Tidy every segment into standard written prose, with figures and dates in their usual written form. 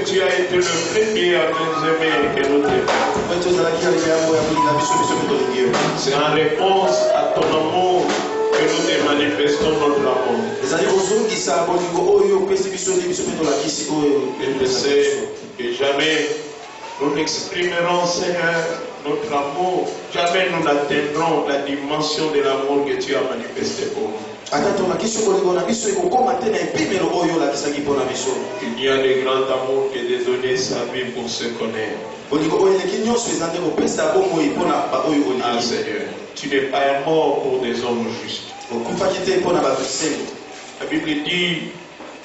tu as été le premier à nous aimer et que nous t'aimons. C'est en réponse à ton amour que nous te manifestons notre amour. Je sais que jamais nous n'exprimerons, Seigneur, notre amour. Jamais nous n'atteindrons la dimension de l'amour que tu as manifesté pour nous. Il y a de grands amours que de donner sa vie pour se connaître. Ah Seigneur, tu n'es pas mort pour des hommes justes. La Bible dit,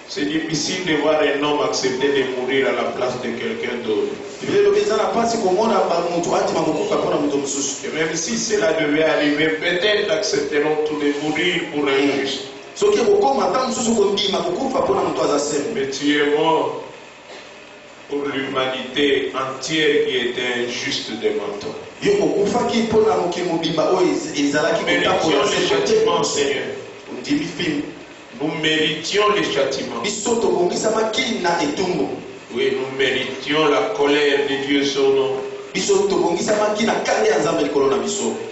c'est difficile de voir un homme accepter de mourir à la place de quelqu'un d'autre. Et même si cela devait arriver, peut-être accepterons tous de mourir pour un juste. Mais tu es mort pour l'humanité entière qui était injuste devant toi. Méritions les châtiments, Seigneur. Nous méritions les châtiments. Oui, nous méritions la colère de Dieu sur nous.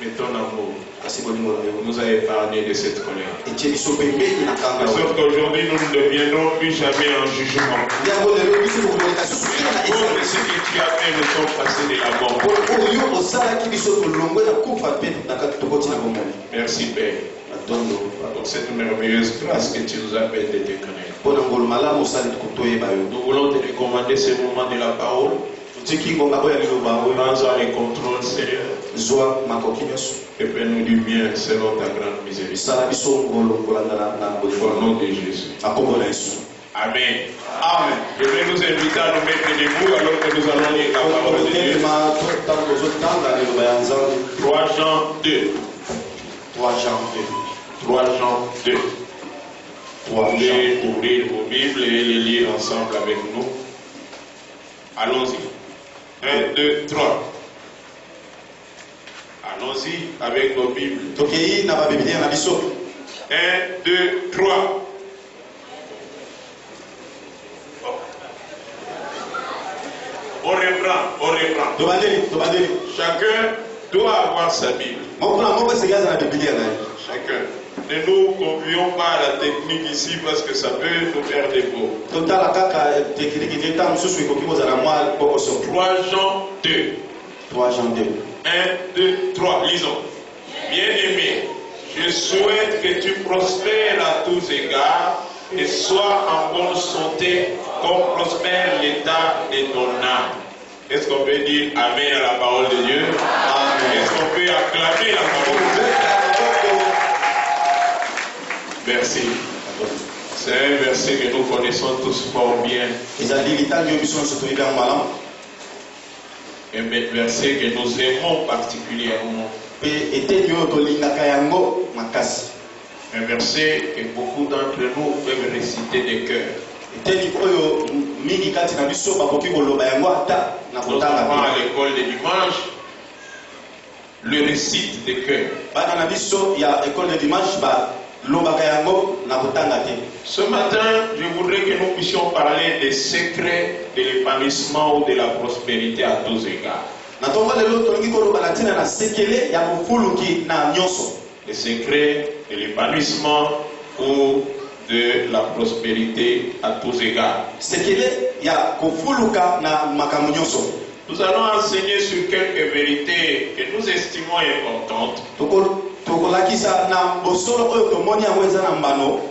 Mais ton amour nous a épargné de cette colère. De sorte qu'aujourd'hui nous ne deviendrons plus jamais en jugement. Pour ce que tu as fait, nous sommes passés de la mort. Merci Père pour cette merveilleuse grâce que tu nous as fait de te connaître. Nous voulons te recommander ce moment de la parole. Prends les contrôles, Seigneur. Et fais-nous du bien selon ta grande miséricorde. Au nom de Jésus. Amen. Amen. Je vais nous inviter à nous mettre debout alors que nous allons lire la parole de Dieu. 3 Jean 2. 3 Jean 2. 3 Jean 2. Vous pouvez ouvrir vos Bibles et les lire ensemble avec nous. Allons-y. 1, 2, 3. Allons-y avec nos Bibles. 1, 2, 3. On reprend. Chacun doit avoir sa Bible. Chacun. Ne nous convions pas à la technique ici parce que ça peut nous faire des mots. 3 Jean 2. 3 Jean 2. 1, 2, 3. Lisons. Bien-aimé, je souhaite que tu prospères à tous égards et sois en bonne santé comme prospère l'état de ton âme. Est-ce qu'on peut dire Amen à la parole de Dieu? Amen. Est-ce qu'on peut acclamer la parole de Dieu? Merci. C'est un verset que nous connaissons tous fort bien. Un verset que nous aimons particulièrement. Un verset que beaucoup d'entre nous peuvent réciter de cœur. Notamment à l'école de dimanche, le récite de cœur. Ce matin, je voudrais que nous puissions parler des secrets de l'épanouissement ou de la prospérité à tous égards. Les secrets de l'épanouissement ou de la prospérité à tous égards. Nous allons enseigner sur quelques vérités que nous estimons importantes.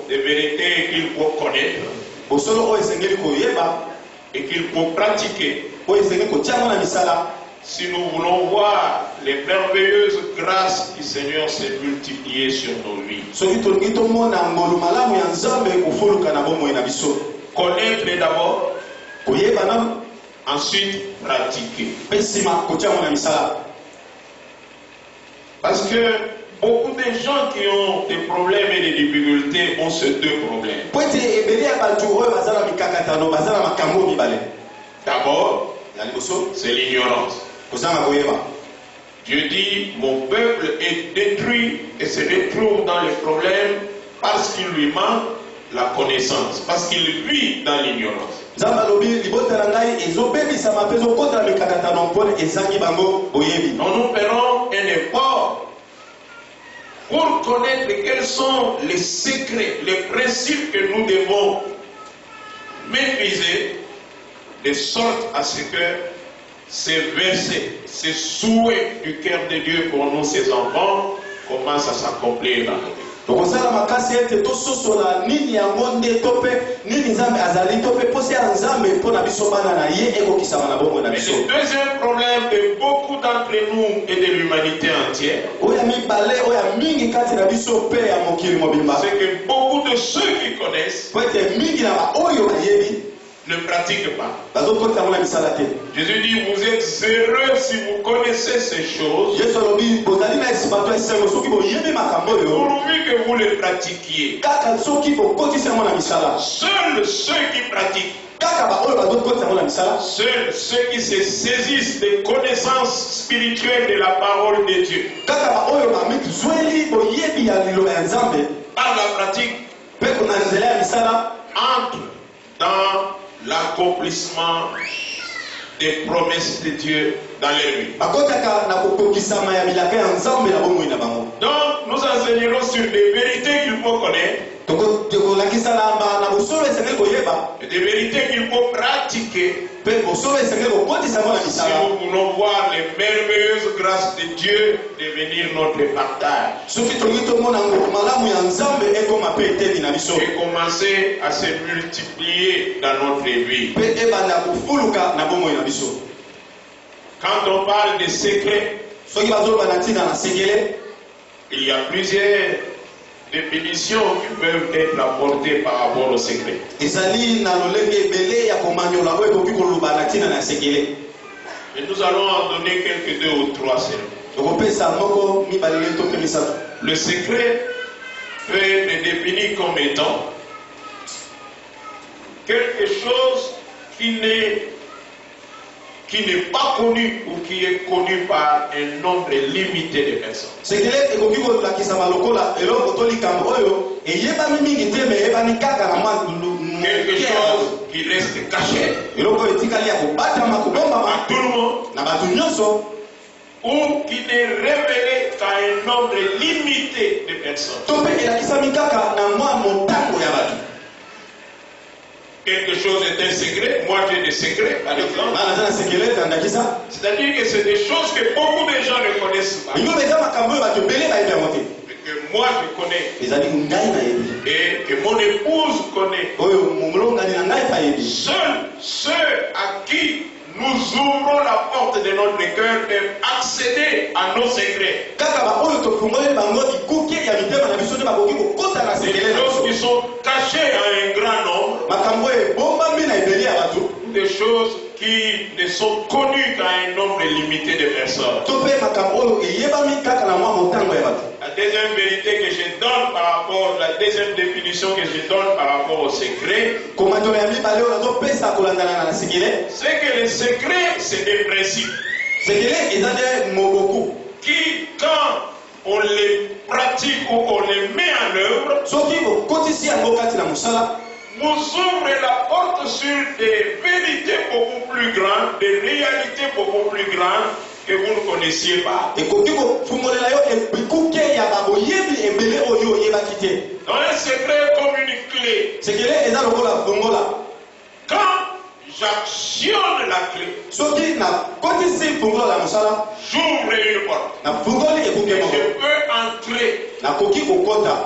Des vérités qu'il faut connaître et qu'il faut pratiquer si nous voulons voir les merveilleuses grâces du Seigneur se multiplier sur nos vies. Connaître d'abord, ensuite pratiquer. Parce que beaucoup de gens qui ont des problèmes et des difficultés ont ces deux problèmes. D'abord, c'est l'ignorance. Dieu dit, mon peuple est détruit et se retrouve dans les problèmes parce qu'il lui manque la connaissance, parce qu'il vit dans l'ignorance. Nous nous ferons un effort pour connaître quels sont les secrets, les principes que nous devons maîtriser, de sorte à ce que ces versets, ces souhaits du cœur de Dieu pour nous, ses enfants, commencent à s'accomplir dans notre vie. Et le deuxième problème de beaucoup d'entre nous et de l'humanité entière, c'est que beaucoup de ceux qui connaissent ne pratiquent pas. Jésus dit, vous êtes heureux si vous connaissez ces choses, pourvu que vous les pratiquiez. Seuls ceux qui pratiquent, seuls ceux qui se saisissent des connaissances spirituelles de la parole de Dieu, par la pratique, entrent dans l'accomplissement des promesses de Dieu dans les vies. Donc, nous enseignerons sur des vérités qu'il faut connaître et des vérités qu'il faut pratiquer si nous voulons voir les merveilleuses grâces de Dieu devenir notre partage et commencer à se multiplier dans notre vie. Quand on parle de secrets, il y a plusieurs définitions qui peuvent être apportées par rapport au secret. Et nous allons en donner quelques 2 ou 3 seulement. Le secret peut être défini comme étant quelque chose qui n'est pas connu ou qui est connu par un nombre limité de personnes. Quelque chose qui reste caché à tout le monde ou qui n'est révélé qu'à un nombre limité de personnes. Quelque chose est un secret, moi j'ai des secrets par exemple. C'est-à-dire que c'est des choses que beaucoup de gens ne connaissent pas. Mais que moi je connais. Et que mon épouse connaît. Seuls ceux à qui nous ouvrons la porte de notre cœur peuvent accéder à nos secrets. Des choses qui sont cachées à un grand nombre. Des choses qui ne sont connues qu'à un nombre limité de personnes. La deuxième vérité que je donne par rapport, la deuxième définition que je donne par rapport au secret, c'est que les secrets, c'est des principes qui, quand on les pratique ou on les met en œuvre, nous ouvre la porte sur des vérités beaucoup plus grandes, des réalités beaucoup plus grandes que vous ne connaissiez pas. Dans un secret comme une clé, quand j'actionne la clé, j'ouvre une porte et je peux entrer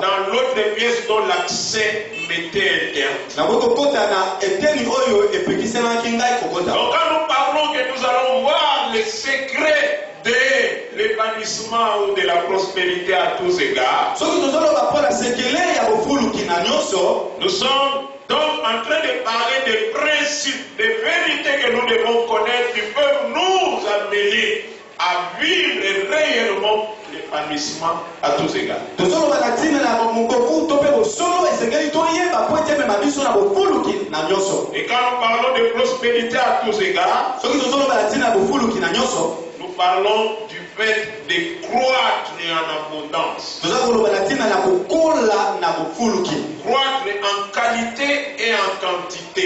dans l'autre pièce dont l'accès m'était interdit. Donc quand nous parlons que nous allons voir les secrets de l'épanouissement ou de la prospérité à tous égards, nous sommes donc en train de parler des principes, des vérités que nous devons connaître qui peuvent nous amener à vivre réellement l'épanouissement à tous égards. Et quand nous parlons de prospérité à tous égards, nous parlons du fait de croître en abondance. Croître en qualité et en quantité.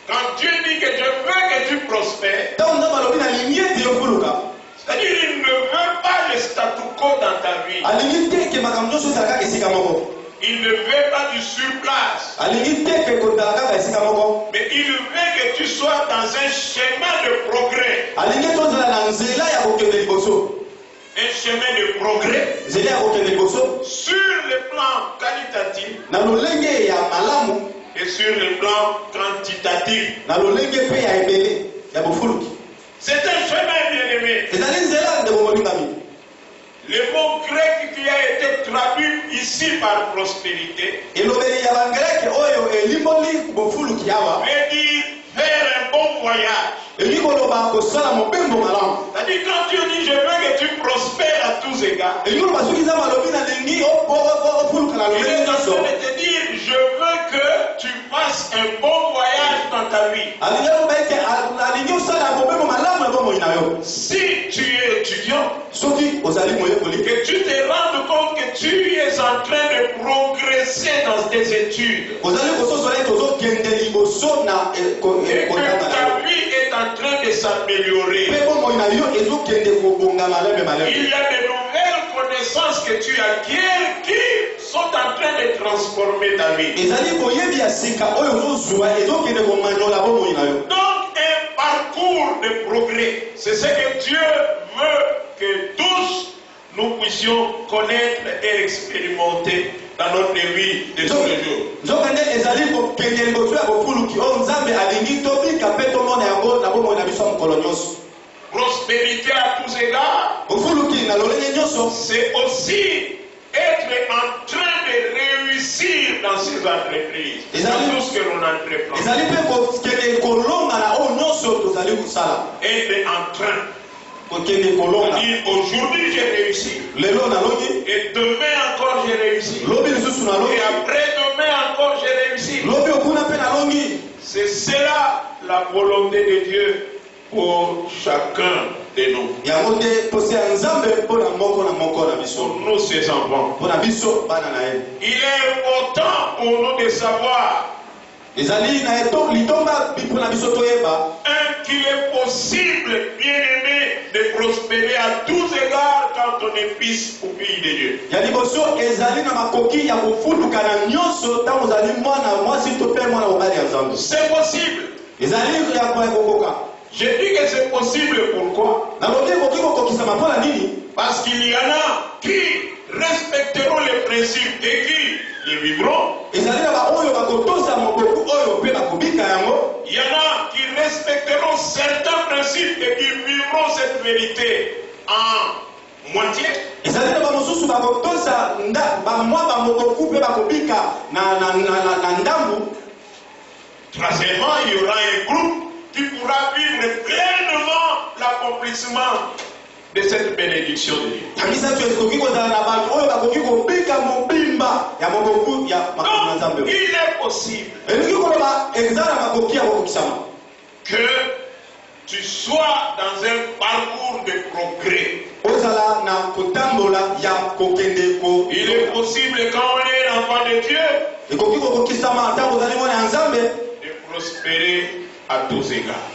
Quand Dieu dit que je veux que tu prospères, c'est-à-dire il ne veut pas le statu quo dans ta vie. Il ne veut pas du surplace. Mais il veut que tu sois dans un chemin de progrès. Un chemin de progrès sur le plan qualitatif et sur le plan quantitatif. C'est un chemin bien-aimé. Le mot grec qui a été traduit ici par prospérité veut dire faire un bon voyage. C'est-à-dire quand Dieu dit je veux que tu prospères à tous égards, il est en train de te dire je veux que tu fasses un bon voyage dans ta vie. Si tu es étudiant, que tu te rendes compte que tu es en train de progresser dans tes études, et que ta vie est en train de s'améliorer, il y a de nouvelles connaissances que tu acquiers qui sont en train de transformer ta vie. Donc un parcours de progrès, c'est ce que Dieu veut que tous nous puissions connaître et expérimenter dans notre vie de tous les jours. Prospérité à tous égards, c'est aussi être en train de réussir dans ces entreprises. Dans tout ce que l'on entreprend. Être en train. Aujourd'hui j'ai réussi. Et demain encore j'ai réussi. Et après demain encore j'ai réussi. C'est cela la volonté de Dieu pour chacun de nous. Pour nous ses enfants. Il est important pour nous de savoir qu'il est possible, bien aimé, de prospérer à tous égards quand on est fils ou fille de Dieu. C'est possible. Je dis que c'est possible, pourquoi? Parce qu'il y en a qui respecteront les principes et qui les vivront. Il y en a qui respecteront certains principes et qui vivront cette vérité en moitié. Troisièmement, il y aura un groupe qui pourra vivre pleinement l'accomplissement de cette bénédiction de Dieu. Donc, il est possible que tu sois dans un parcours de progrès. Il est possible quand on est enfant de Dieu de prospérer à tous égards.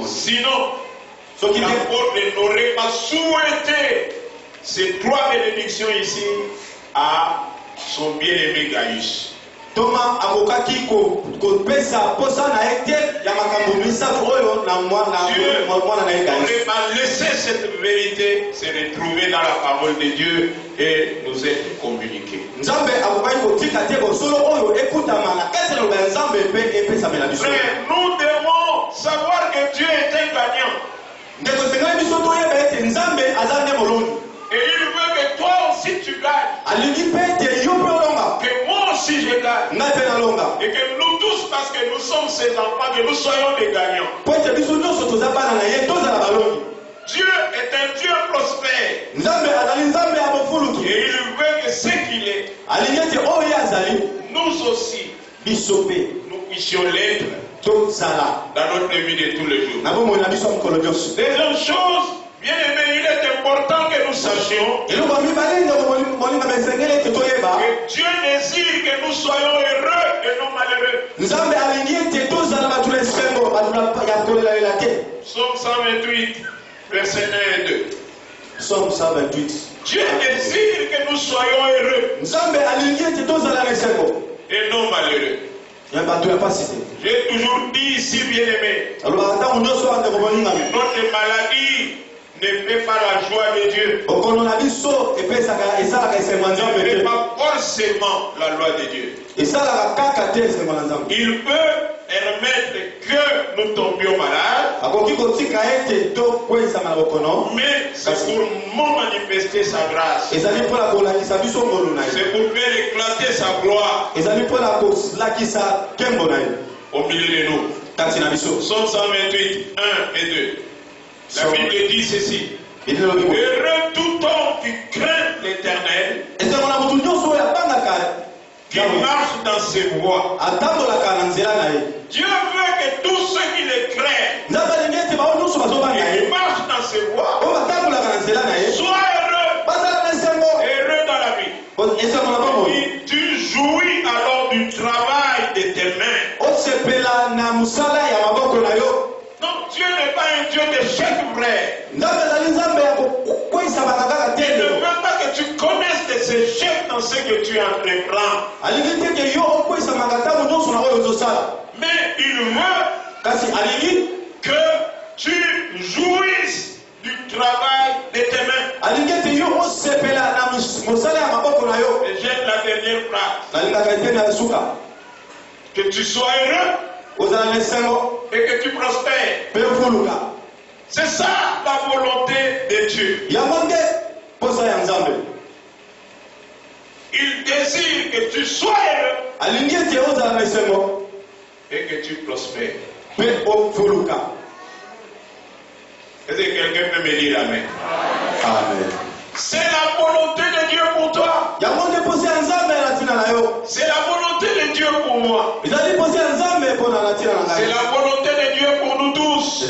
Sinon, l'apôtre n'aurait pas souhaité ces trois bénédictions ici à son bien-aimé Gaius. Dieu n'aurait pas laissé cette vérité se retrouver dans la parole de Dieu et nous être communiquée. Frère, nous devons savoir que Dieu est un gagnant. Et il veut que toi aussi tu gagnes. Que moi aussi je gagne. Et que nous tous, parce que nous sommes ses enfants, que nous soyons des gagnants. Dieu est un Dieu prospère. Et il veut que ce qu'il est, nous aussi, nous puissions l'être dans notre vie de tous les jours. Deuxième chose, bien aimé, il est important que nous sachions que Dieu désire que nous soyons heureux et non malheureux. Psaume 128, versets 1 et 2. Psaume 128. Dieu désire que nous soyons heureux et non malheureux. J'ai toujours dit ici, bien aimé, notre maladie ne fait pas la joie de Dieu. Ne fait pas forcément la loi de Dieu. Il peut permettre que nous tombions malades, mais c'est pour manifester sa grâce. C'est pour faire éclater sa gloire au milieu de nous. Psaume 128, 1 et 2. La Bible dit ceci. Heureux tout homme qui craint l'Éternel, qui marche dans ses voies. Dieu veut que tous ceux qui le craignent et qui marchent dans ses voies soient heureux dans la vie. Et tu jouis alors du travail de tes mains. Non, Dieu n'est pas un Dieu de chèque vrai. Il ne veut pas que tu connaisses tes échecs dans ce que tu entreprends. Mais il veut que tu jouisses du travail de tes mains. Et j'aime la dernière phrase. Que tu sois heureux et que tu prospères. C'est ça la volonté de Dieu. Il désire que tu sois heureux et que tu prospères. Est-ce que quelqu'un peut me dire amen? Amen. C'est la volonté de Dieu pour toi. C'est la volonté de Dieu pour moi. C'est la volonté de Dieu pour nous tous.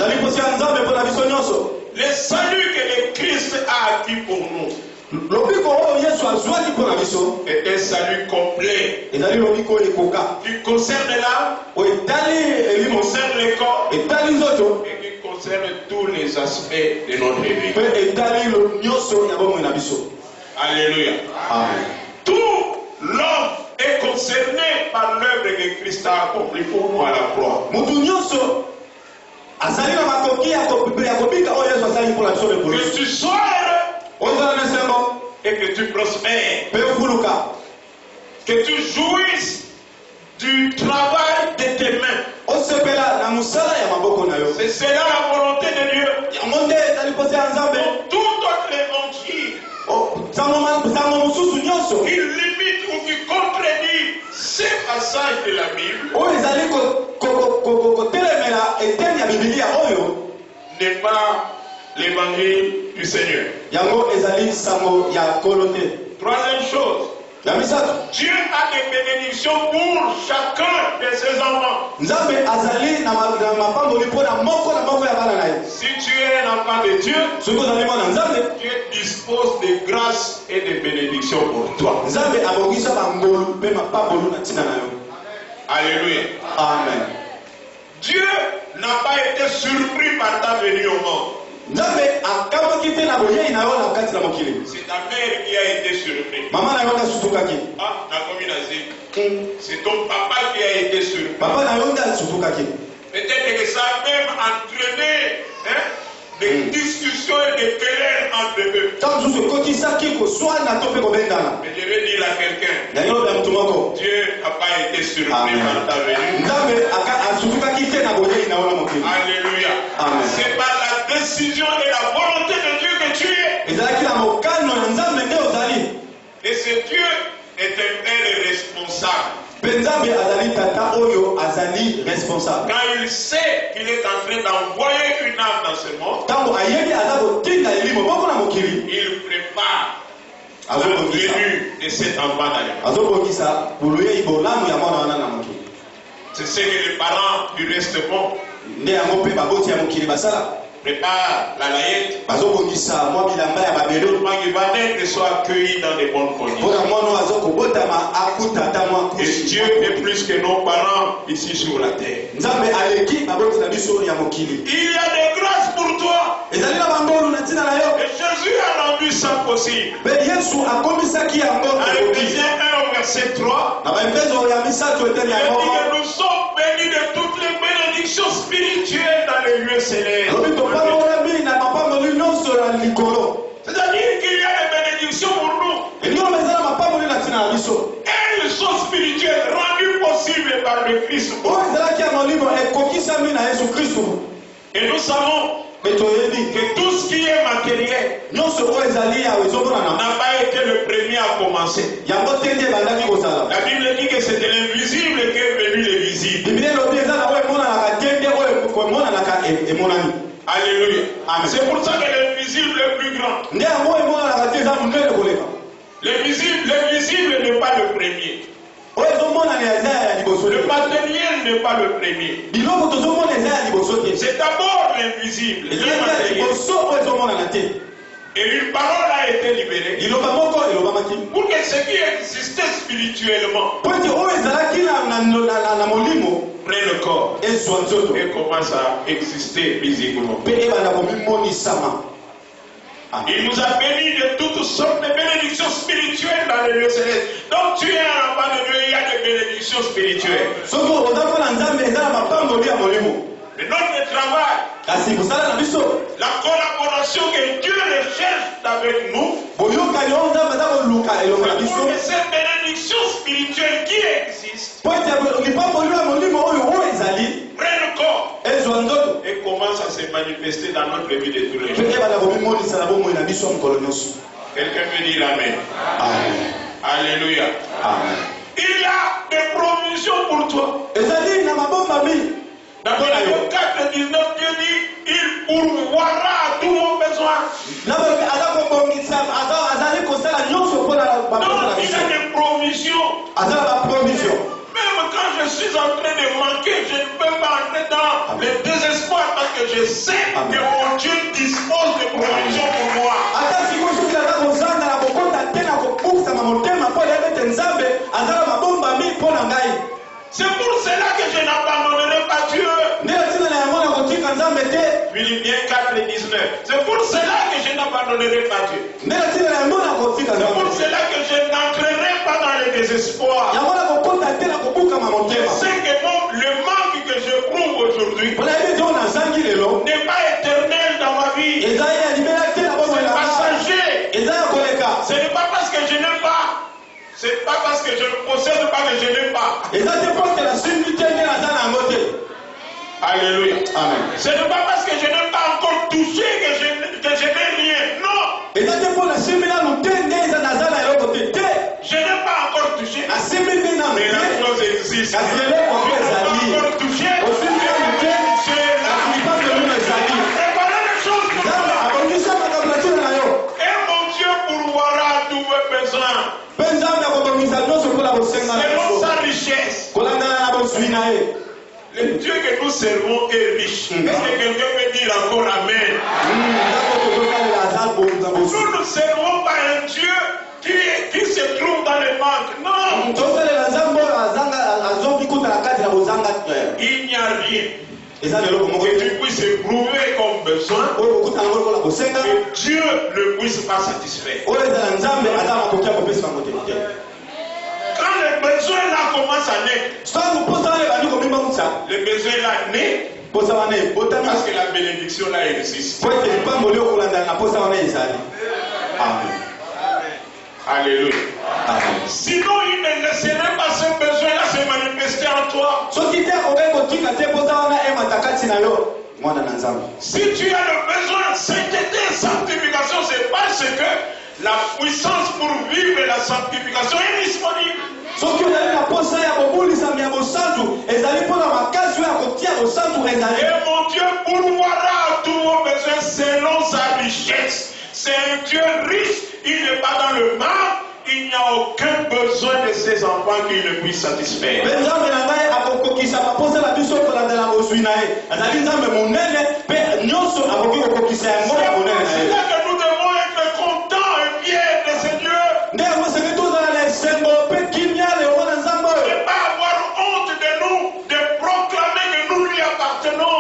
Le salut que le Christ a acquis pour nous est un salut complet qui concerne l'âme, qui concerne le corps et qui concerne tous les aspects de notre vie. Alléluia. Amen. Tout l'homme est concerné par l'œuvre que Christ a accomplie pour nous à la croix. Que tu sois heureux et que tu prospères. Que tu jouisses du travail de tes mains. C'est cela la volonté de Dieu. Dans tout autre évangile, il limite ou qui contredit ces passages de la Bible n'est pas l'évangile du Seigneur. Troisième chose, Dieu a des bénédictions pour chacun de ses enfants. Si tu es un enfant de Dieu, Dieu dispose de grâce et de bénédictions pour toi. Alléluia. Amen. Dieu n'a pas été surpris par ta venue au monde. C'est ta mère qui a été surprise. C'est ton papa qui a été surpris. Peut-être que ça a même entraîné des discussions et des querelles entre eux. Mais je vais dire à quelqu'un, Dieu n'a pas été surpris par ta venue. Alléluia. C'est par la décision et la volonté de Dieu que tu es. Et ce Dieu est un père responsable. Quand il sait qu'il est en train d'envoyer une âme dans ce monde, il prépare la venue de cet enfant d'ailleurs. C'est ce que les parents du reste font. Prépare la layette. Pour qu'il va naître soit accueilli dans de bonnes conditions. Et Dieu est plus que nos parents ici sur la terre. Il y a des grâces pour toi. Et Jésus a rendu ça possible. En Éphésiens 1 au verset 3, il dit que nous sommes bénis de toutes les bénédictions spirituelles dans les lieux célestes. C'est-à-dire qu'il y a des bénédictions pour nous. Elles sont spirituelles, rendues possibles par le Christ. Et nous savons que tout ce qui est matériel n'a pas été le premier à commencer. La Bible dit que c'était l'invisible qui est venu le visible. Alléluia. C'est pour ça que l'invisible est plus grand. L'invisible n'est pas le premier. Le matériel n'est pas le premier. C'est d'abord l'invisible. Et une parole a été libérée pour que ce qui existait spirituellement prenne le corps et commence à exister physiquement. Il nous a bénis de toutes sortes de bénédictions spirituelles dans les lieux célestes. Donc tu es un enfant de Dieu, il y a des bénédictions spirituelles. Le notre travail, la collaboration que Dieu recherche avec nous, pour que ces bénédictions spirituelles qui existent prennent corps et commencent à se manifester dans notre vie de tous les jours. Quelqu'un peut dire Amen. Amen. Alléluia. Amen. Il y a des provisions pour toi. Dans Matthieu 4, 19, Dieu dit, il pourvoira à tous vos besoins. Donc il a des provisions. Même quand je suis en train de manquer, je ne peux pas entrer dans le désespoir parce que je sais que mon Dieu dispose de provisions pour moi. C'est pour cela que je n'abandonnerai pas Dieu. Philippiens 4 et 19. C'est pour cela que je n'abandonnerai pas Dieu. C'est pour cela que je n'entrerai pas dans le désespoir. Je sais que le manque que je prouve aujourd'hui n'est pas éternel dans ma vie. C'est passager. Ce n'est pas parce que je n'ai pas. C'est pas parce que je ne possède pas que je n'ai pas. Alléluia. Amen. Ce n'est pas parce que je n'ai pas encore touché que je n'ai rien. Non. Je n'ai pas encore touché. Mais la chose existe. Je n'ai pas encore touché. Préparez les choses pour moi. Et mon Dieu pourvoira à tous vos besoins. Selon sa richesse. Le Dieu que nous servons est riche. Est-ce que quelqu'un peut dire encore Amen? Nous ne servons pas un Dieu qui se trouve dans le manque. Non. Il n'y a rien que tu puisses éprouver comme besoin que Dieu ne puisse pas satisfaire. Quand le besoin là commence à naître, le besoin là naît parce que la bénédiction là existe. Amen. Alléluia. Amen. Sinon, il ne laisserait pas ce besoin là se manifester en toi. Si tu as le besoin de sainteté et sanctification, c'est parce que la puissance pour vivre la sanctification est disponible. Et mon Dieu pourvoira à tous vos besoins selon sa richesse. C'est un Dieu riche, il n'est pas dans le mal, il n'y a a aucun besoin de ses enfants qu'il ne puisse satisfaire. C'est pour cela que nous devons être contents et fiers de ce Dieu. Ne pas avoir honte de nous, de proclamer que nous lui appartenons.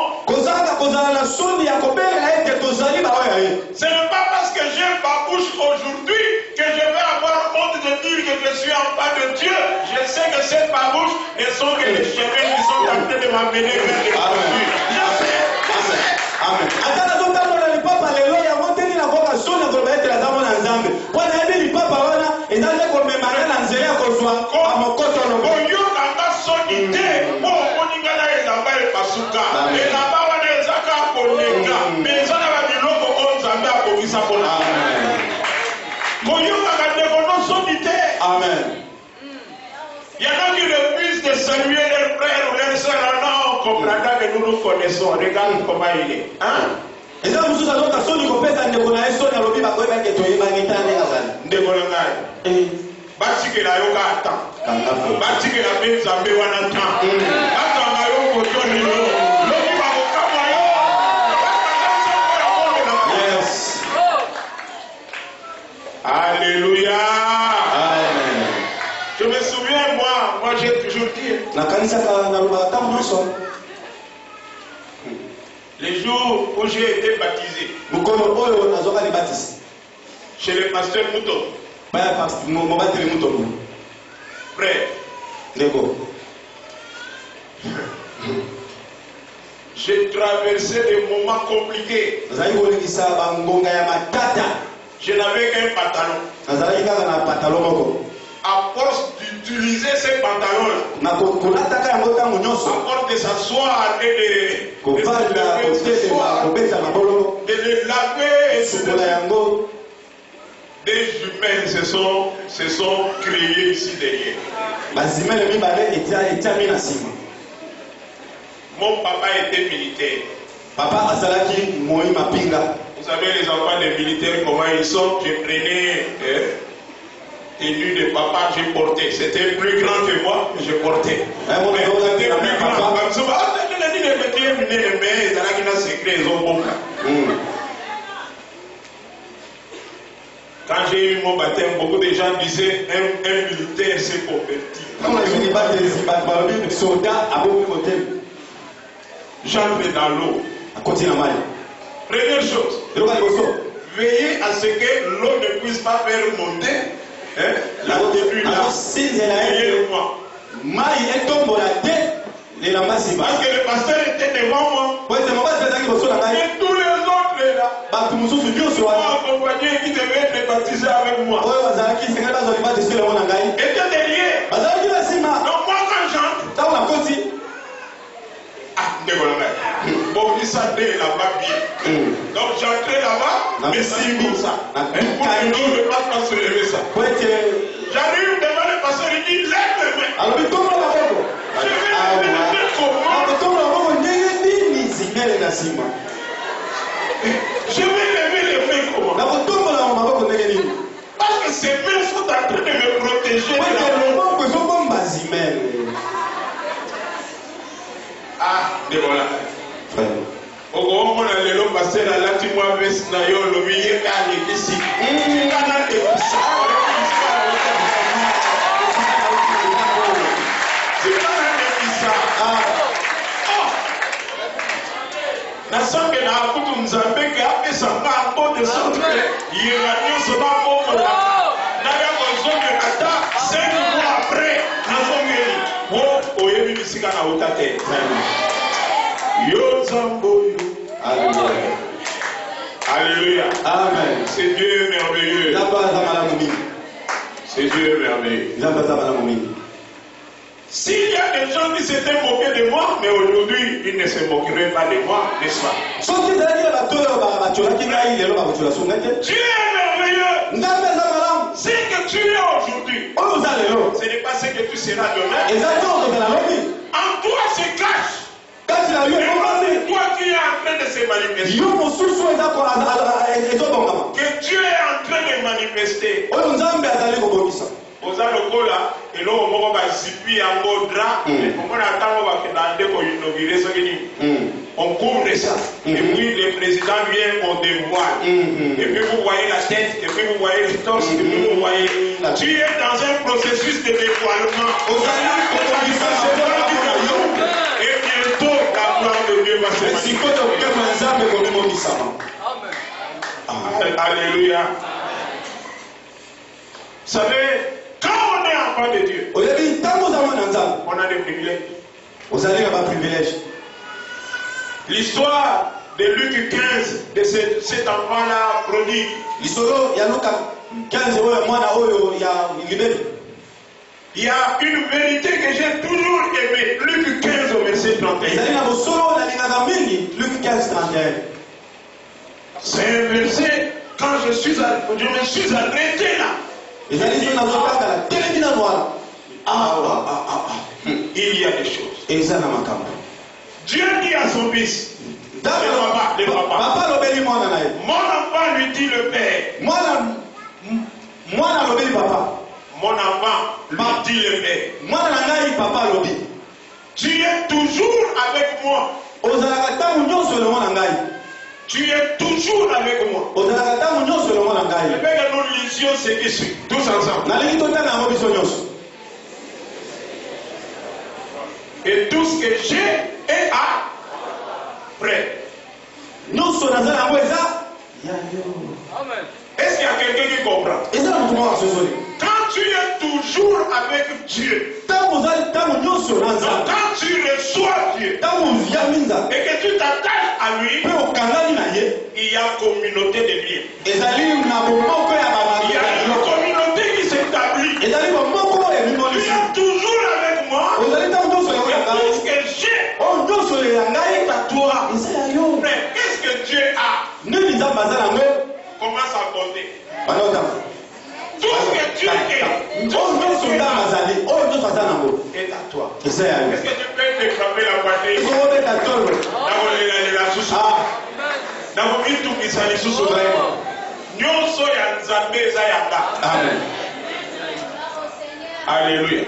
Ce n'est pas parce que j'ai ma bouche aujourd'hui que je vais avoir honte de dire que je suis enfant de Dieu. Je sais que ces babouches ne sont que les chemins qui sont en train de m'amener vers les produits. Je sais. Amen. Amen. Il y en a qui refusent de saluer leurs frères ou leurs soeurs. Non, comprendra que nous nous connaissons. Regarde comment il est. Hein? Alléluia. Je me souviens, moi j'ai toujours dit, les jours où j'ai été baptisé chez le pasteur Mouton, frère, j'ai traversé des moments compliqués. Je n'avais qu'un pantalon. À force d'utiliser ces pantalons-là, à force de s'asseoir et de les laver, des jumelles se sont créées ici derrière. Mon papa était militaire. Vous savez les enfants des militaires comment ils sont. Je prenais tenue de papa, j'ai porté. C'était plus grand que moi, je portais. C'était plus grand. Quand j'ai eu mon baptême, beaucoup de gens disaient un militaire s'est converti. J'entre dans l'eau. Première chose, veillez à ce que l'eau ne puisse pas faire monter la tenue là. Veillez-le-moi. Parce que le pasteur était devant moi. Et tous les autres là, accompagnés qui devaient être baptisés avec moi, étaient derrière. Donc moi quand j'entre, bon, il s'attendait là-bas bien. Donc j'entrais là-bas, mais c'est comme ça. Pour que l'eau ne passe pas se lever ça. J'arrive devant le pasteur, il dit lève les mains. Je vais lever les mains comment? Je vais lever les mains comment? Parce que ces mains sont en train de me protéger. Ah, voilà. On a le long passé à la timoi veste na yo le milieu à l'église. Na sangue na kutu mzambe ke apesa ngambo de centre. Iranio se va pour la. Na ya kozonge ata 5 mois après na zongeli. Oh, oyebi bisika na utate. Yo zambo yo. Alléluia. Alléluia. Amen. C'est Dieu merveilleux. C'est Dieu merveilleux. S'il y a des gens qui s'étaient moqués de moi, mais aujourd'hui, ils ne se moqueraient pas de moi, n'est-ce pas? Dieu est merveilleux. Ce que tu es aujourd'hui, ce n'est pas ce que tu seras demain. En toi se cache. C'est toi qui es en train de se manifester. Que Dieu est en train de manifester. oza lokola eloko moko bazipi yango drap omona ntango bakenda nde koinaugurer soki nini on couvre ça et puis le président vient on dévoile et puis vous voyez la tête et puis vous voyez le torse et puis vous voyez tu es dans un processus de dévoilement et bientôt la gloire de Dieu va se manifester. Alléluia. Vous savez, quand on est enfant de Dieu, on a des privilèges. Vous avez un privilège. L'histoire de Luc 15, de cet enfant-là prodigue. L'histoire, il y a Luc 15, il y a une vérité que j'ai toujours aimée. Luc 15 au verset 31. Luc 15, 31. C'est un verset, quand je me suis arrêté là. Il y a des choses. Dieu dit à son fils, le papa, mon enfant lui dit le père. Mon enfant lui dit le père. Tu es toujours avec moi. Tu es toujours avec moi. Je veux que nous lisions ce qui suit, tous ensemble. Et tout ce que j'ai est après. Est-ce qu'il y a quelqu'un qui comprend? Quand tu es toujours avec Dieu, donc quand tu reçois Dieu et que tu t'attaches à lui, il y a communauté de liens. Il y a une communauté qui s'établit. Tu es toujours avec moi. Et tout ce que j'ai est à toi. Mais qu'est-ce que Dieu a? Commence à compter. Tout ce que Dieu est, est à toi. Est-ce que tu peux te frapper la poitrine? Alléluia.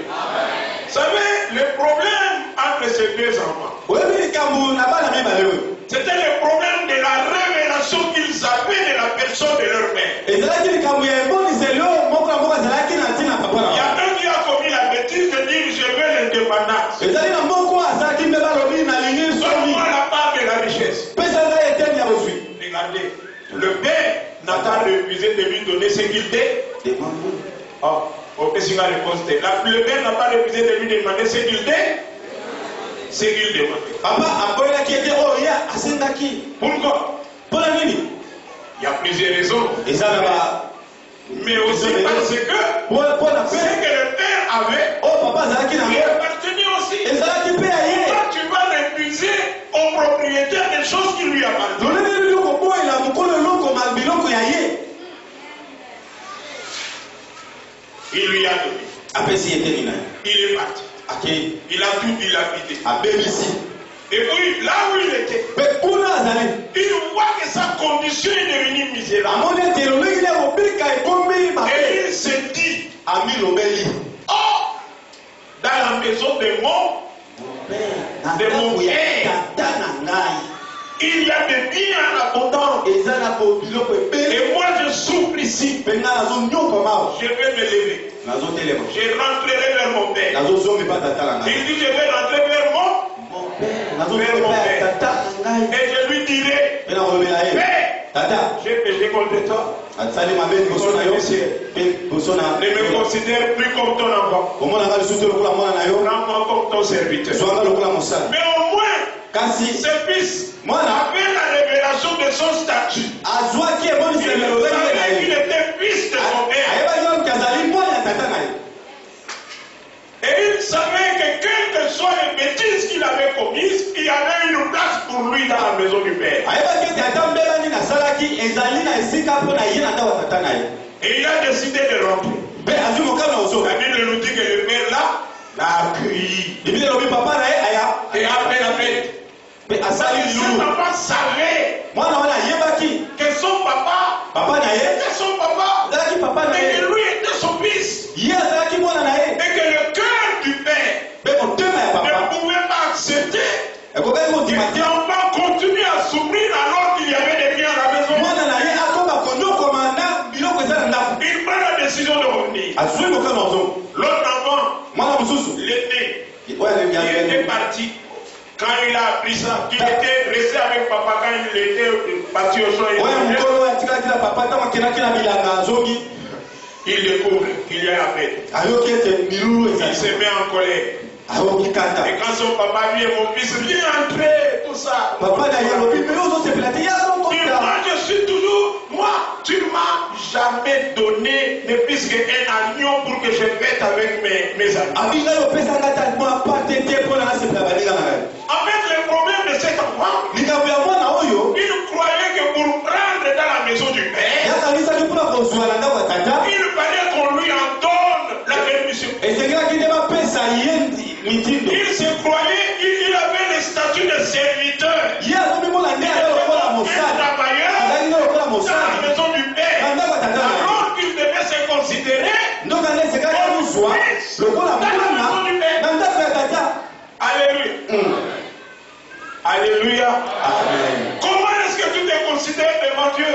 Vous savez, le problème entre ces deux enfants, c'était le problème de la révélation qu'ils avaient de la personne de leur mère. Il y a un qui a commis la bêtise de dire je veux l'indépendance. Donne-moi la part de la richesse. Regardez, le père n'a pas refusé de lui donner ce qu'il demande. Le père n'a pas refusé de lui demander ce qu'il demande. Pourquoi? Il y a plusieurs raisons. Mais aussi parce que ce que le père avait, il appartenait aussi. Quand tu vas refuser au propriétaire des choses qui lui appartiennent, il lui a donné. Il est parti. Il a tout dilapidé. Et puis, là où il était, il voit que sa condition est devenue misérable. Et il se dit, oh, dans la maison de mon père, il y a des biens en abondance. Et moi, je souffre ici. Je vais me lever. Je rentrerai vers mon père. Il dit, je vais rentrer vers mon père. Et je lui dirai, Père, j'ai péché contre toi. Ne me considère plus comme ton enfant. Prends-moi comme ton serviteur. Mais au moins, ce fils avait la révélation de son statut. Il savait qu'il était fils de son père. Et il savait que quelles que soient les bêtises qu'il avait commises, il y avait une place pour lui dans la maison du père. Et il a décidé de rentrer. La Bible nous dit que le père là l'a accueilli. Et après la fête, cet enfant savait que son papa était son papa et que lui était son fils. L'autre enfant, l'aîné, il était parti. Quand il a appris ça, il était resté avec papa quand il était parti au champ. Il découvre qu'il y a la fête. Il se met en colère. Et quand son papa lui et mon fils, viens entrer, tout ça. Je suis toujours, moi, tu ne m'as jamais donné ne plus qu'un agneau pour que je fête avec mes amis. En fait, le problème de cet enfant, il croyait que pour rentrer dans la maison du Père, il fallait qu'on lui en donne la permission. Il se croyait, il avait le statut de serviteur. Il était un travailleur dans la maison du Père. Alors qu'il devait se considérer comme fils dans la maison du Père. Alléluia. Alléluia. Amen. Comment est-ce que tu te considères devant Dieu?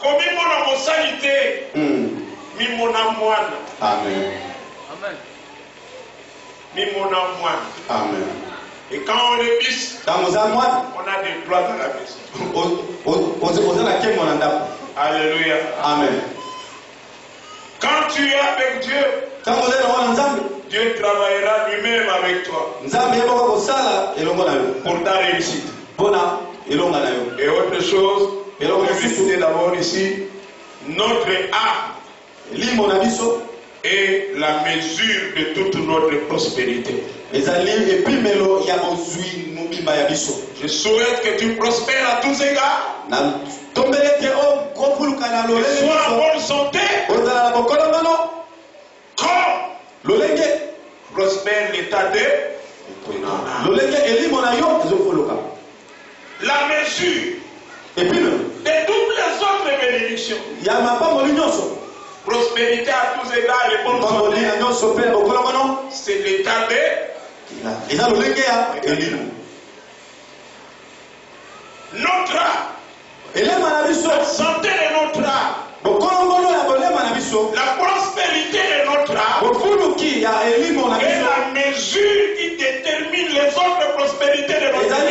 Comme mon amossalité, mon amoine. Amen. Amen. Et quand on est fils, on a des droits dans la maison. Alléluia. Amen. Quand tu es avec Dieu, Dieu travaillera lui-même avec toi pour ta réussite. Et autre chose, et on va d'abord ici, notre âme est la mesure de toute notre prospérité. Je souhaite que tu prospères à tous égards. Que sois en bonne santé. Comme prospère l'état de la mesure de toutes les autres bénédictions. Prospérité à tous égards et bonne santé. C'est l'état de notre âme. La santé de notre âme. La prospérité de notre âme est la mesure qui détermine les autres prospérités de notre âme.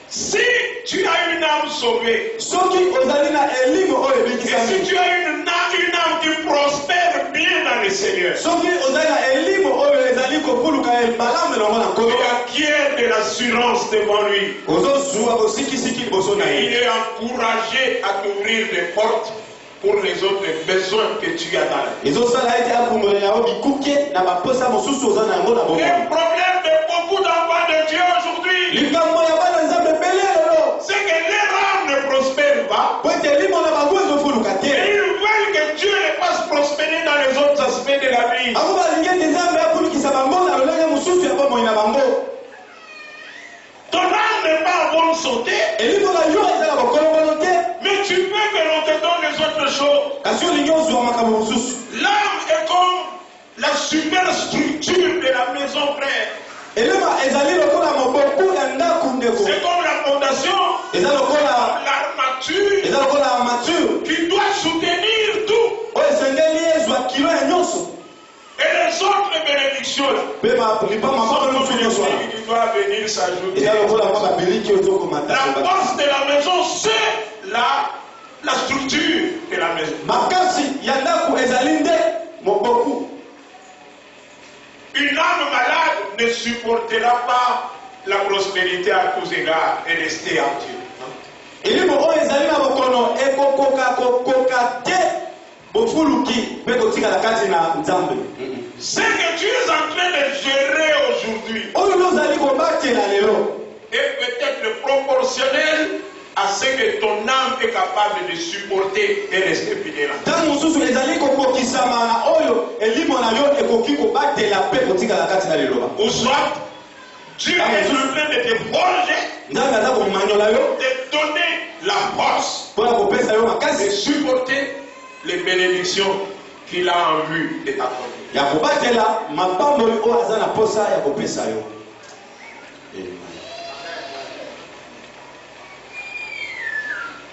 Si tu as une âme sauvée, et si tu as une âme qui prospère bien dans le Seigneur, il acquiert de l'assurance devant lui. Et il est encouragé à t'ouvrir des portes pour les autres besoins que tu as dans la vie. Le problème de beaucoup d'enfants de Dieu aujourd'hui, c'est que leur âme ne prospère pas. Et ils veulent que Dieu les fasse prospérer dans les autres aspects de la vie. Ton âme n'est pas en bonne santé, mais tu veux que l'on te donne les autres choses. L'âme est comme la superstructure de la maison frère. C'est comme la fondation, l'armature qui doit soutenir tout. Et les autres bénédictions qui doivent venir s'ajouter. La force de la maison, c'est la structure de la maison. Une âme malade ne supportera pas la prospérité à tous égards et rester en Dieu. Ce que tu es en train de gérer aujourd'hui est peut-être proportionnel à ce que ton âme est capable de supporter et rester fidèle. Ou soit, Dieu est en train de te forger, de donner la force de supporter les bénédictions qu'il a en vue de t'accorder.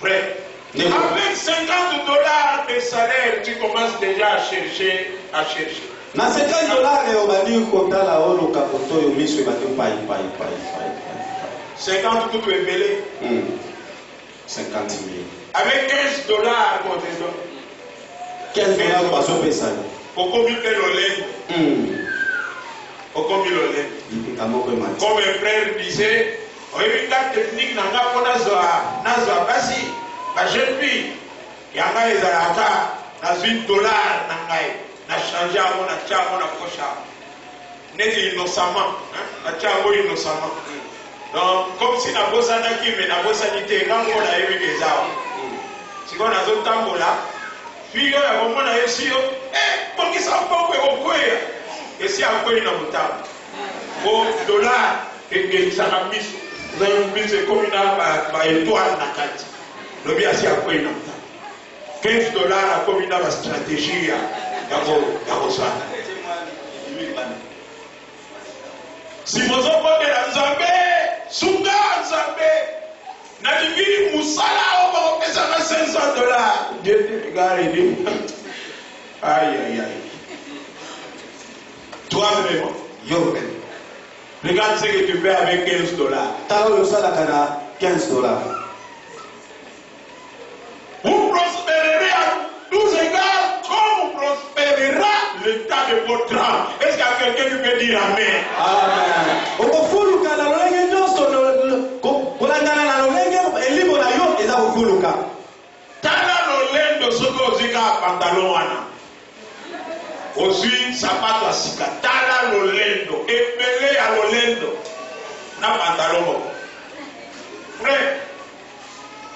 Prêt? Avec 50 $ de salaire, tu commences déjà à chercher. Na 50 $ obali kotala olo kapoto yo miso ebaki pai. 50 tout est belé. 50 000. Avec 15 $, on te donne. 15 $ paso pesa. Pourquoi le lait? Pourquoi le lait? Comme un frère disait, oui, la technique n'a pas pour Nazwa Bassi, la jeune fille, il y a un Ezalaka, n'a $8 n'a changé à mon poche. N'est innocemment, n'a changé innocemment. Donc, comme si n'a pas sanaki, mais n'a pas sanité, quand on a eu des armes. Si on a d'autres temps là, puis il y a un moment là, ici, pour qu'ils s'en font, et si on peut y avoir au dollar, et ça a mis. C'est comme une étoile dans la carte. Le bien, c'est à quoi il a 15 $ à comme une stratégie à ça. Si vous avez la Nzambé, Sunga Nzambé, Nadibi Moussala, on va faire ça à 500 $. Dieu te regarde et dit aïe. Toi, vraiment, yo, regarde ce que tu fais avec 15 $. Tao le salakana 15 $. Vous prospérerez à 12 égards comme vous prospérera l'état de votre âme. Est-ce qu'il y a quelqu'un qui peut dire Amen? Amen. Okofuluka na lolenge nyonso kolangana na lolenge elimo na yo eza kofuluka. Tala lolendo soko ozika pantalon wana. Ozwi sapato asika. Tala lolendo. Epele ya lolendo. Na pantalon. Frère,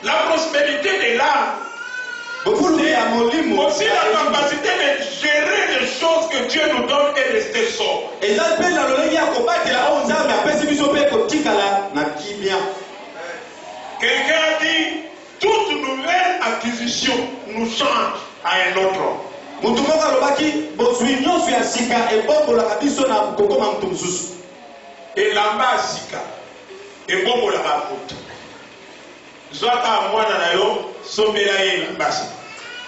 la prospérité de l'âme, aussi la capacité de gérer les choses que Dieu nous donne et rester sobre. Quelqu'un a dit, toute nouvelle acquisition nous change à un autre homme. Et là-bas, Sika, et bon, la raconte. Zwaka mwana na yo sombela ye basi.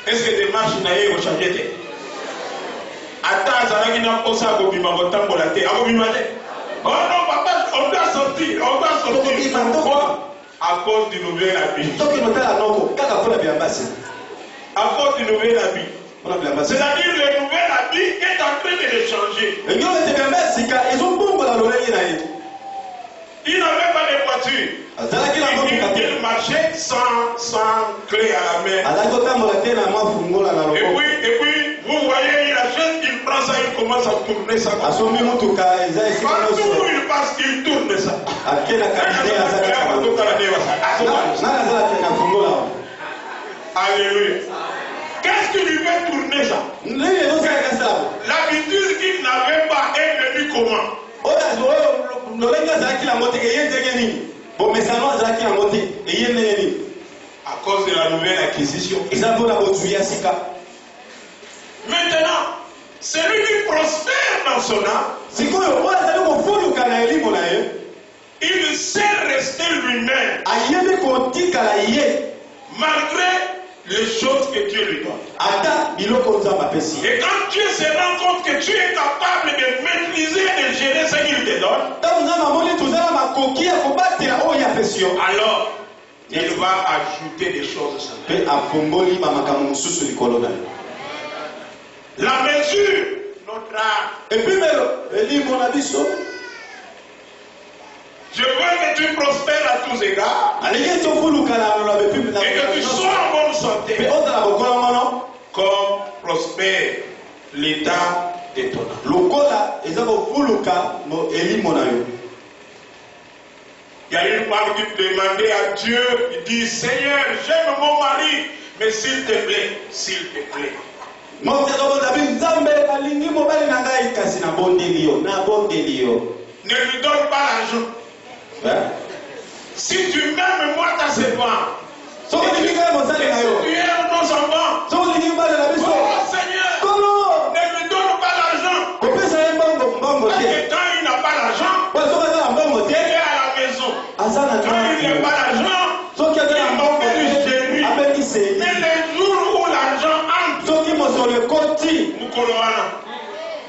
Est-ce que démarche na ye ochangete? Ata azalaki na posa ko bima kotambola te. Ako bima te. Oh non papa, on doit sortir. À cause du nouvel habit. À cause du nouvel habit. C'est-à-dire le nouvel habit est en train de le changer. Il n'avait pas de voiture. Il marchait sans clé à la main. Et puis, vous voyez, il achète, il prend ça, il commence à tourner ça. Partout où il passe, il tourne ça. Alléluia. Qu'est-ce qui lui fait tourner ça? L'habitude qu'il n'avait pas est venue comment? À cause de la nouvelle acquisition. Maintenant, celui qui prospère dans son âme, il sait rester lui-même malgré les choses que Dieu lui donne. Et quand Dieu se rend compte que tu es capable de maîtriser et de gérer ce qu'il te donne, alors il va ajouter des choses. La mesure, notre art. Je veux que tu prospères à tous égards et que tu sois en bonne santé comme prospère l'état de ton âme. Il y a une femme qui demandait à Dieu, il dit Seigneur, j'aime mon mari, mais s'il te plaît, ne lui donne pas l'argent. Si tu m'aimes, moi ta servante. Si tu aimes nos enfants, oh Seigneur, ne lui donne pas l'argent. Parce que quand il n'a pas l'argent, il est à la maison. Quand il n'a pas l'argent, il manque de gérer mokolo ekoti mokolo wana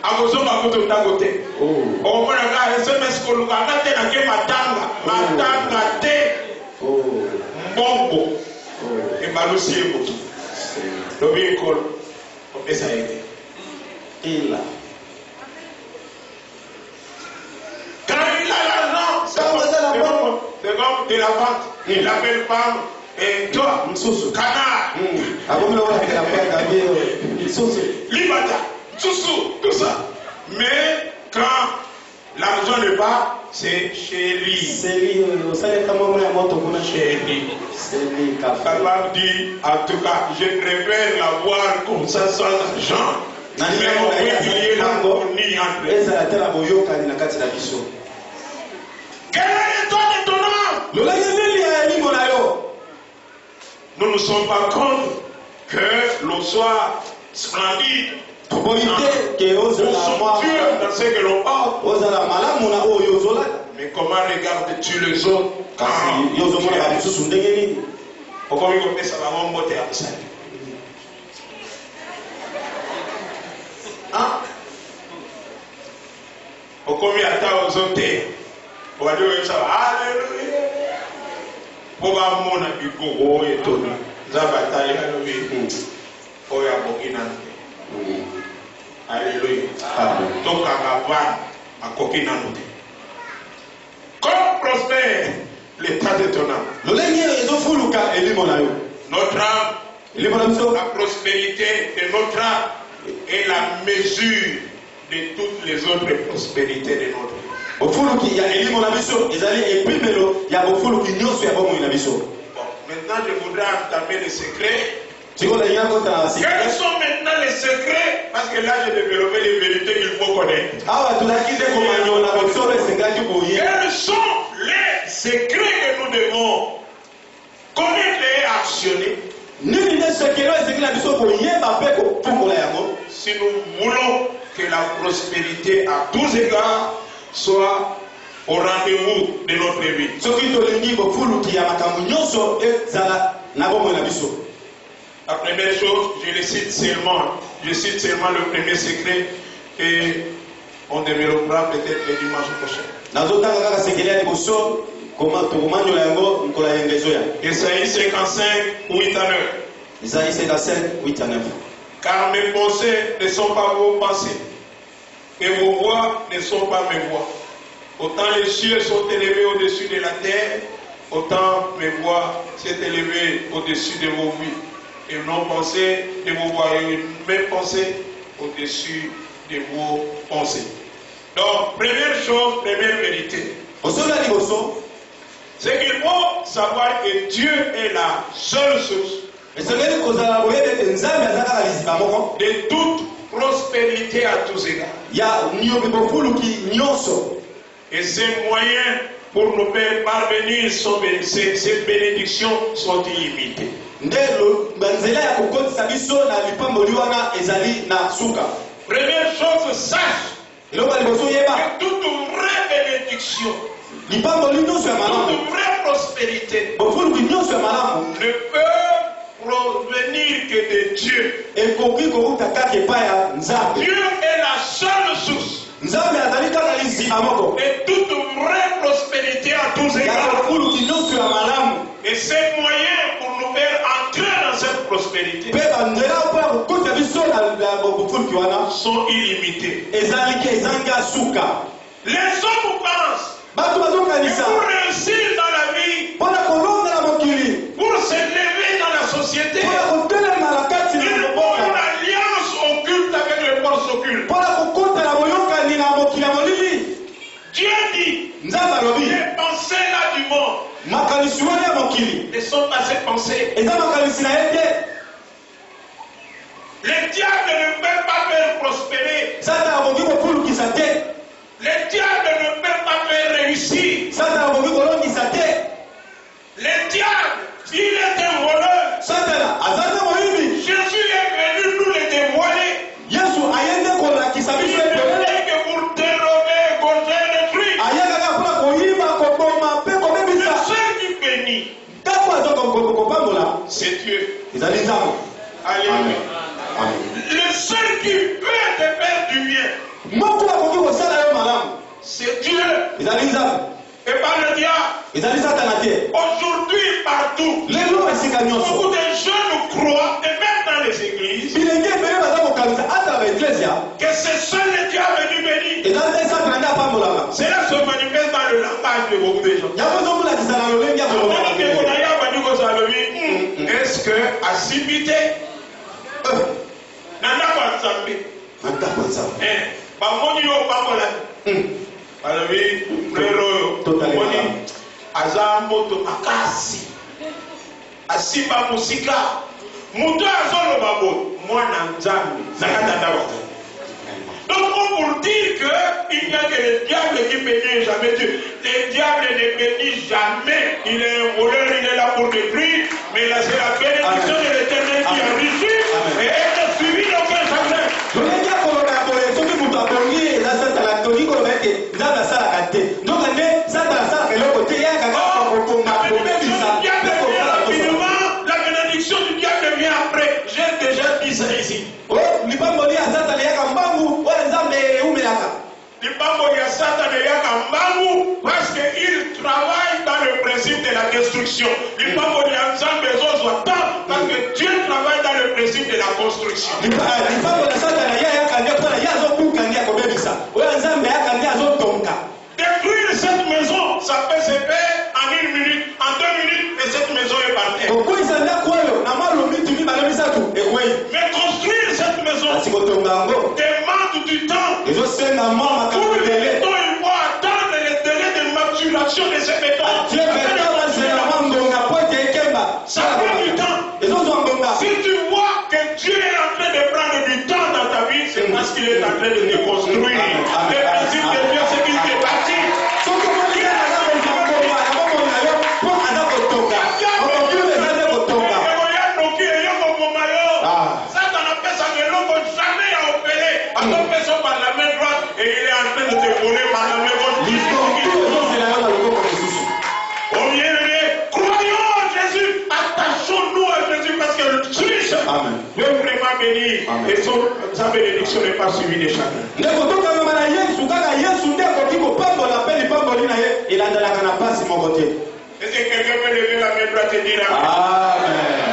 akozonga kutu ntango te okomonaka SMS koluka anga te nake matanga te mbongo ebalusi ye motu lobi ekolo opesa ye te ila quand il a l'argent c'est comme de la vente il appelle femme et toi canard libata tout ça mais quand l'argent n'est pas c'est chéri papa dit en tout cas je préfère l'avoir comme ça sans argent mais on peut lier l'harmonie entre eux. Quelle est l'étoile étonnante? Nous ne sommes pas contre que l'on soit splendide dans ce que l'on a. Mais comment regardes-tu les autres quand okomi ata ozote wadi oyesa haleluya po bamona bikoko oyo etoni nzambe atali alobi oyo aboki nano te haleluya tokanga bana akoki nano te comme prospère l'état étonnant notre âme, la prospérité de notre âme est la mesure de toutes les autres prospérités de notre vie. Bon, maintenant je voudrais entamer les secrets. Quels sont maintenant les secrets? Parce que là j'ai développé les vérités qu'il faut connaître. Quels sont les secrets que nous devons connaître et actionner? Si nous voulons que la prospérité à tous égards soit au rendez-vous de notre vie. La première chose, je cite seulement le premier secret et on développera peut-être le dimanche prochain. Isaïe 55, 8 à 9. Isaïe 55, 8 à 9. Car mes pensées ne sont pas vos pensées, et vos voix ne sont pas mes voix. Autant les cieux sont élevés au-dessus de la terre, autant mes voix s'est élevées au-dessus de vos vies. Et nos pensées de vos voix, et mes pensées au-dessus de vos pensées. Donc, première chose, première vérité. C'est qu'il faut savoir que Dieu est la seule source de toute prospérité à tous égards. Et ces moyens pour nous faire parvenir ces bénédictions sont illimités. Première chose, sache que toute vraie bénédiction, toute vraie prospérité ne peut provenir que de Dieu. Dieu est la seule source. Et toute vraie prospérité à tous égards. Et ces moyens pour nous faire entrer dans cette prospérité sont illimités. Les hommes pensent que pour réussir dans la vie, pour s'élever dans la société, il faut une alliance occulte avec les forces occultes. Dieu dit, les pensées là du monde ne sont pas ces pensées. Le diable ne peut pas faire prospérer. Le diable ne peut pas faire réussir. Le diable, il est un voleur. Jésus est venu nous le dévoiler. Il est venu que pour dérober, égorger, détruire. Le seul qui bénit, c'est Dieu. Alléluia. Le seul qui peut te faire du bien, c'est Dieu. Et pas le diable. Aujourd'hui, partout, beaucoup de jeunes croient, et même dans les églises, que c'est seul le diable venu bénir. Cela se manifeste dans le langage de beaucoup de gens. Est-ce que à Sibité, Nanda Kwanzambe, Bamoni yo Bamola, Balavi, Frero, Bamoni, Azamboto Makasi, Asiba Musika, Muto Azolo Babo, Mwana Nzambi, Zakatanda Wata. Donc pour dire qu'il n'y a que le diable qui bénit jamais Dieu. Le diable ne bénit jamais. Il est un voleur, il est là pour détruire. Mais là c'est la bénédiction de l'Éternel qui a reçu. Et elle a suivi d'aucun chagrin. La bénédiction du diable vient après. J'ai déjà dit ça ici. Parce qu'il travaille dans le principe de la destruction. Parce que Dieu travaille dans le principe de la construction. Détruire cette maison, ça peut se faire en 1 minute, en 2 minutes, et cette maison est par terre. Mais construire cette maison demande du temps. Pour le béton, il faut attendre le délai de maturation de ces bétons. Ça prend du temps. Si tu vois que Dieu est en train de prendre du temps dans ta vie, c'est parce qu'il est en train de te construire. Le principe de Dieu, c'est qu'il t'est bâti. Et il est en train de te voler par la main gauche. Oh bien-aimé, croyons en Jésus, attachons-nous à Jésus parce que le Christ veut vraiment bénir. Et sa bénédiction n'est pas suivie de chacun. Est-ce que quelqu'un peut lever la main droite et dire Amen?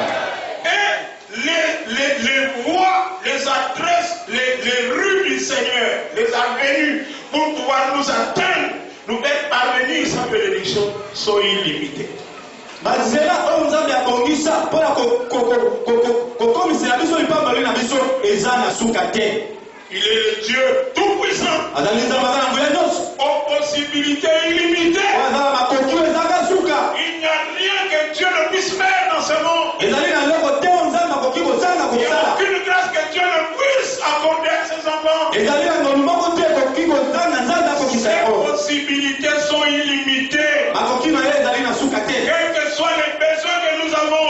Les voies, les adresses, les rues du Seigneur, les avenues pour pouvoir nous atteindre, nous faire parvenir sa bénédiction sont illimitées. Il est le Dieu tout-puissant, aux possibilités illimitées. Il n'y a rien que Dieu ne puisse faire dans ce monde. Il n'y a aucune grâce que Dieu ne puisse accorder à ses enfants. Ces possibilités sont illimitées. Quels que soient les besoins que nous avons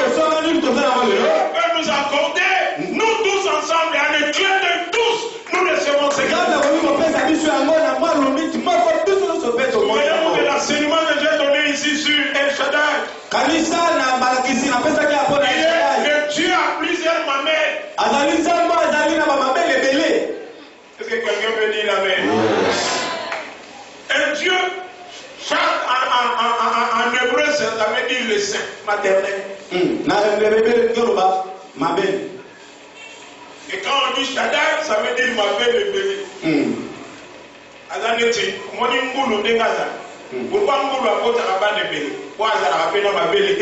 aujourd'hui, Dieu peut nous accorder. Nous tous ensemble, et en éclat de tous, nous recevons ces grâces. Souvenez-vous de l'enseignement que j'ai donné ici sur El Shaddai. Dieu a plusieurs mamelles. Est-ce que quelqu'un peut dire amen? Un Dieu, en hébreu, ça veut dire le sein maternel. Et quand on dit Shaddai, ça veut dire ma belle et bébé. Azaneti, mon imboulou de Gaza. Pourquoi m'boulou a côté à bas de bébé? Moi, ça a appelé ma belle et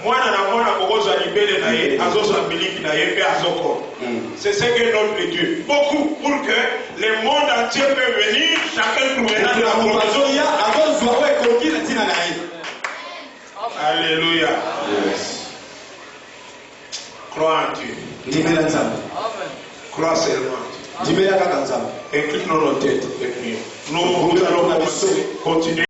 moi, on a besoin de bébé naïe, azoso abiliki naïe, et azoko. C'est ce que notre Dieu. Beaucoup pour que le monde entier peut venir, chacun trouvera de la provision. Alléluia. Crois en Dieu. Crois seulement. Incline nos têtes et prions. Nous allons continuer.